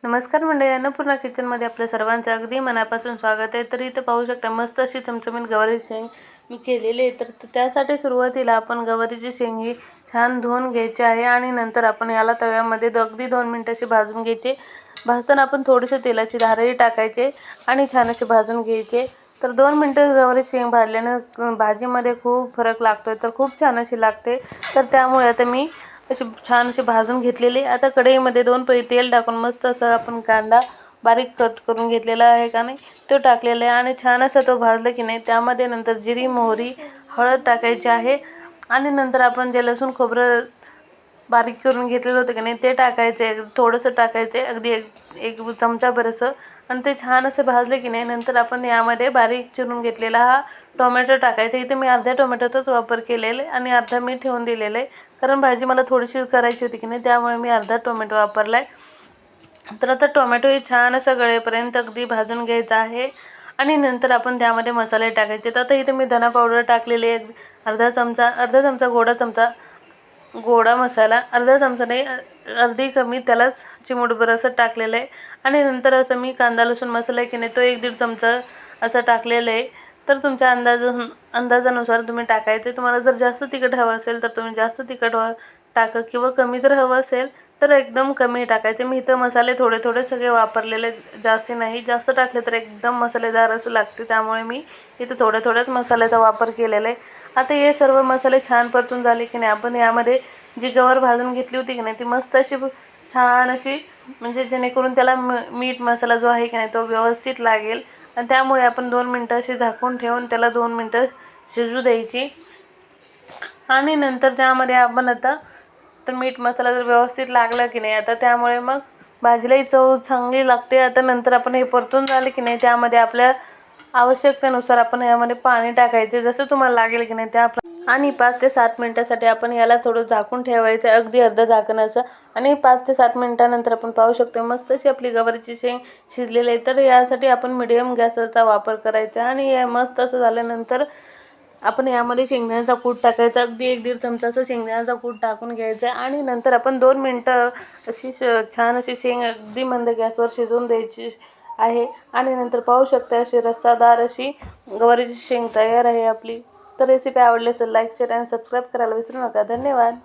नमस्कार मंडळी, अन्नपूर्णा किचनमध्ये आपल्या सर्वांचं अगदी मनापासून स्वागत आहे। तर इथे पाहू शकता मस्त अशी चमचमीत गवारीची शेंग मी केलेली आहे। तर त्यासाठी सुरुवातीला आपण गवारीची शेंग ही छान धुवून घ्यायची आहे आणि नंतर आपण याला तव्यामध्ये अगदी 2 मिनिटं अशी भाजून घ्यायचे। भाजताना आपण थोडेसे तेलाची धारही टाकायचे आणि छान असे भाजून घ्यायचे। तर 2 मिनिटं गवारीची शेंग भाजल्याने भाजीमध्ये खूप फरक लागतोय, तर खूप छान अशी लागते। तर त्यामुळे आता मी अशी छान अशी भाजून घेतलेली। आता कढईमध्ये 2 पळी तेल टाकून मस्त असं आपण कांदा बारीक कट करून घेतलेला आहे का नाही तो टाकलेला आहे आणि छान असा तो भाजला की नाही त्यामध्ये नंतर जिरी, मोहरी, हळद टाकायची आहे आणि नंतर आपण जे लसूण खोबरं बारीक करून घेतलेलं होतं की नाही ते टाकायचे, थोडंसं टाकायचे, अगदी एक चमचा बरंसं। आणि ते छान असं भाजले की नाही नंतर आपण यामध्ये बारीक चिरून घेतलेला हा टोमॅटो टाकायचा। इथे मी अर्ध्या टोमॅटोचाच वापर केलेला आहे आणि अर्धा मी ठेवून दिलेलं आहे, कारण भाजी मला थोडीशी करायची होती की नाही त्यामुळे मी अर्धा टोमॅटो वापरलाय। तर आता टोमॅटो हे छान असं गळेपर्यंत अगदी भाजून घ्यायचं आहे आणि नंतर आपण त्यामध्ये मसाले टाकायचे। तर आता इथे मी धना पावडर टाकलेली आहे, अर्धा चमचा गोडा मसाला, अर्धा चमचा नाही अर्धी कमी त्यालाच चिमूटभर असं टाकलेलं आहे आणि नंतर असं मी कांदा लसूण मसाला आहे की नाही तो 1-1.5 चमचा असं टाकलेलं आहे। तर तुमच्या अंदाजानुसार तुम्ही टाकायचे। तुम्हाला जर जास्त तिखट हवं असेल तर तुम्ही जास्त तिखट टाका किंवा कमी जर हवं असेल तर एकदम कमी टाकायचे। मी इथं मसाले थोडे थोडे सगळे वापरलेले, जास्त नाही। जास्त टाकले तर एकदम मसालेदार असं लागते, त्यामुळे मी इथं थोड्याच मसाल्याचा वापर केलेला आहे। आता हे सर्व मसाले छान परतून झाले की नाही आपण यामध्ये जी गवार भाजून घेतली होती की नाही ती मस्त अशी छान अशी म्हणजे जेणेकरून त्याला मीठ मसाला जो आहे की नाही तो व्यवस्थित लागेल आणि त्यामुळे आपण 2 मिनिटं अशी झाकून ठेवून त्याला 2 मिनिटं शिजू द्यायची आणि नंतर त्यामध्ये आपण आता तर मीठ मसाला जर व्यवस्थित लागला की नाही आता त्यामुळे मग भाजीलाही चव चांगली लागते। आता नंतर आपण हे परतून झाले की नाही त्यामध्ये आपल्या आवश्यकतेनुसार आपण यामध्ये पाणी टाकायचे, जसं तुम्हाला लागेल की नाही त्या आणि 5 ते 7 मिनिटासाठी आपण याला थोडं झाकून ठेवायचं, अगदी अर्ध झाकणाचं। आणि 5 ते 7 मिनिटानंतर आपण पाहू शकतो मस्त अशी आपली गवारीची शेंग शिजलेली आहे। तर यासाठी आपण मिडियम गॅसचा वापर करायचा आणि हे मस्त असं झाल्यानंतर आपण यामध्ये शेंगदाण्याचा कूट टाकायचा, अगदी 1-1.5 चमचा असं शेंगदाण्याचा कूट टाकून घ्यायचा आणि नंतर आपण 2 मिनिटं अशी छान अशी शेंग अगदी मंद गॅसवर शिजवून द्यायची आहे आणि नंतर पाहू शकता अशी रस्सादार अशी गवारीची शेंग तयार आहे आपली। तर रेसिपी आवडली असेल लाईक, शेअर आणि सबस्क्राईब करायला विसरू नका। धन्यवाद।